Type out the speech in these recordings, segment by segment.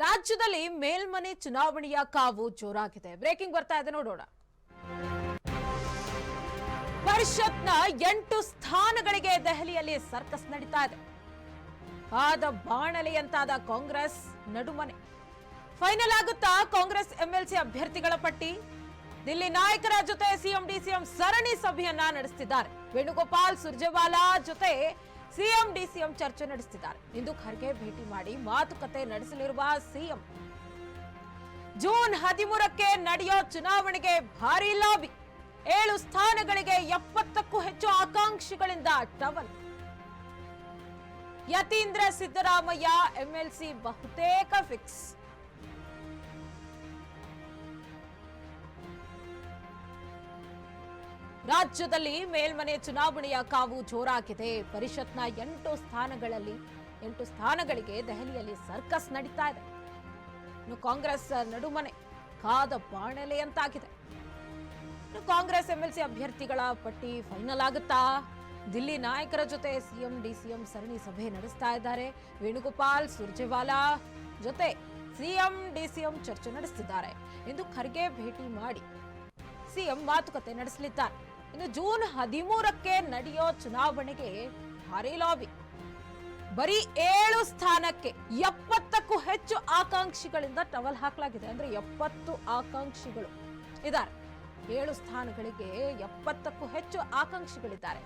ರಾಜ್ಯದಲ್ಲಿ ಮೇಲ್ಮನೆ ಚುನಾವಣೆಯ ಕಾವು ಜೋರಾಗಿದೆ. ಬ್ರೇಕಿಂಗ್ ಬರ್ತಾ ಇದೆ, ನೋಡೋಣ. ಪರಿಷತ್ನ 8 ಸ್ಥಾನಗಳಿಗೆ ದೆಹಲಿಯಲ್ಲಿ ಸರ್ಕಸ್ ನಡೀತಾ ಇದೆ. ಆದ ಬಾಣಲೆಯಂತಾದ ಕಾಂಗ್ರೆಸ್ ನಡುಮನೆ. ಫೈನಲ್ ಆಗುತ್ತಾ ಕಾಂಗ್ರೆಸ್ ಎಂಎಲ್ಸಿ ಅಭ್ಯರ್ಥಿಗಳ ಪಟ್ಟಿ? ದಿಲ್ಲಿ ನಾಯಕರ ಜೊತೆ ಸಿಎಂ ಡಿಸಿಎಂ ಸರಣಿ ಸಭೆಯನ್ನ ನಡೆಸುತ್ತಿದ್ದಾರೆ. ವೇಣುಗೋಪಾಲ್ ಸುರ್ಜೇವಾಲಾ ಜೊತೆ ಸಿಎಂ ಡಿಸಿಎಂ ಚರ್ಚೆ ನಡೆಸುತ್ತಿದ್ದಾರೆ. ಇಂದು ಖರ್ಗೆ ಭೇಟಿ ಮಾಡಿ ಮಾತುಕತೆ ನಡೆಸಲಿರುವ ಸಿಎಂ. ಜೂನ್ 13ಕ್ಕೆ ನಡೆಯೋ ಚುನಾವಣೆಗೆ ಭಾರೀ ಲಾಬಿ. 7 ಸ್ಥಾನಗಳಿಗೆ 70ಕ್ಕೂ ಹೆಚ್ಚು ಆಕಾಂಕ್ಷಿಗಳಿಂದ ಟವಲ್. ಯತೀಂದ್ರ ಸಿದ್ದರಾಮಯ್ಯ ಎಂಎಲ್ಸಿ ಬಹುತೇಕ ಫಿಕ್ಸ್. ರಾಜ್ಯದಲ್ಲಿ ಮೇಲ್ಮನೆ ಚುನಾವಣೆಯ ಕಾವು ಜೋರಾಗಿದೆ. ಪರಿಷತ್ನ 8 ಸ್ಥಾನಗಳಿಗೆ ದೆಹಲಿಯಲ್ಲಿ ಸರ್ಕಸ್ ನಡೀತಾ ಇದೆ. ಇನ್ನು ಕಾಂಗ್ರೆಸ್ ನಡುಮನೆ ಕಾದ ಬಾಣಲೆಯಂತಾಗಿದೆ. ಇನ್ನು ಕಾಂಗ್ರೆಸ್ ಎಂಎಲ್ಸಿ ಅಭ್ಯರ್ಥಿಗಳ ಪಟ್ಟಿ ಫೈನಲ್ ಆಗುತ್ತಾ? ದಿಲ್ಲಿ ನಾಯಕರ ಜೊತೆ ಸಿಎಂ ಡಿಸಿಎಂ ಸರಣಿ ಸಭೆ ನಡೆಸ್ತಾ ಇದ್ದಾರೆ. ವೇಣುಗೋಪಾಲ್ ಸುರ್ಜೇವಾಲಾ ಜೊತೆ ಸಿಎಂ ಡಿಸಿಎಂ ಚರ್ಚೆ ನಡೆಸುತ್ತಿದ್ದಾರೆ. ಇಂದು ಖರ್ಗೆ ಭೇಟಿ ಮಾಡಿ ಸಿಎಂ ಮಾತುಕತೆ ನಡೆಸಲಿದ್ದಾರೆ. ಇನ್ನು ಜೂನ್ 13ಕ್ಕೆ ನಡೆಯೋ ಚುನಾವಣೆಗೆ ಭಾರೀ ಲಾಬಿ. ಬರೀ 7 ಸ್ಥಾನಕ್ಕೆ 70ಕ್ಕೂ ಹೆಚ್ಚು ಆಕಾಂಕ್ಷಿಗಳಿಂದ ಟವಲ್ ಹಾಕಲಾಗಿದೆ. ಅಂದ್ರೆ 70 ಆಕಾಂಕ್ಷಿಗಳು ಇದ್ದಾರೆ. 7 ಸ್ಥಾನಗಳಿಗೆ 70ಕ್ಕೂ ಹೆಚ್ಚು ಆಕಾಂಕ್ಷಿಗಳಿದ್ದಾರೆ.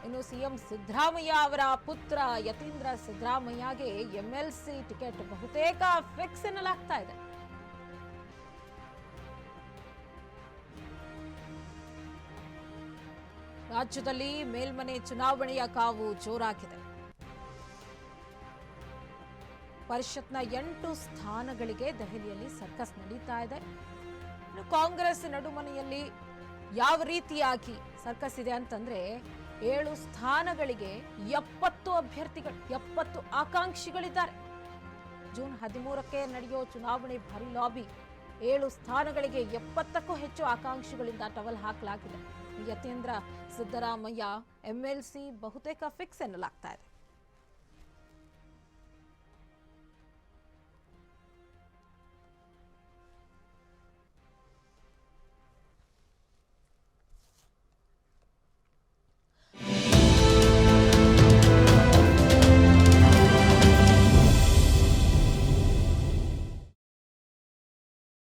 ಇನ್ನು ಸಿಎಂ ಸಿದ್ದರಾಮಯ್ಯ ಅವರ ಪುತ್ರ ಯತೀಂದ್ರ ಸಿದ್ದರಾಮಯ್ಯಗೆ ಎಂಎಲ್ಸಿ ಟಿಕೆಟ್ ಬಹುತೇಕ ಫಿಕ್ಸ್ ಎನ್ನಲಾಗ್ತಾ ಇದೆ. ರಾಜ್ಯದಲ್ಲಿ ಮೇಲ್ಮನೆ ಚುನಾವಣೆಯ ಕಾವು ಜೋರಾಗಿದೆ. ಪರಿಷತ್ನ 8 ಸ್ಥಾನಗಳಿಗೆ ದೆಹಲಿಯಲ್ಲಿ ಸರ್ಕಸ್ ನಡೀತಾ ಇದೆ. ಕಾಂಗ್ರೆಸ್ ನಡುಮನೆಯಲ್ಲಿ ಯಾವ ರೀತಿಯಾಗಿ ಸರ್ಕಸ್ ಇದೆ ಅಂತಂದ್ರೆ 7 ಸ್ಥಾನಗಳಿಗೆ 70 ಆಕಾಂಕ್ಷಿಗಳಿದ್ದಾರೆ. ಜೂನ್ 13ಕ್ಕೆ ನಡೆಯೋ ಚುನಾವಣೆ ಭಾರಿ ಲಾಬಿ. 7 ಸ್ಥಾನಗಳಿಗೆ 70ಕ್ಕೂ ಹೆಚ್ಚು ಆಕಾಂಕ್ಷಿಗಳಿಂದ ಟವಲ್ ಹಾಕಲಾಗಿದೆ. ಯತೀಂದ್ರ ಸಿದ್ದರಾಮಯ್ಯ ಎಂಎಲ್ಸಿ ಬಹುತೇಕ ಫಿಕ್ಸ್ ಎನ್ನಲಾಗ್ತಾ ಇದೆ.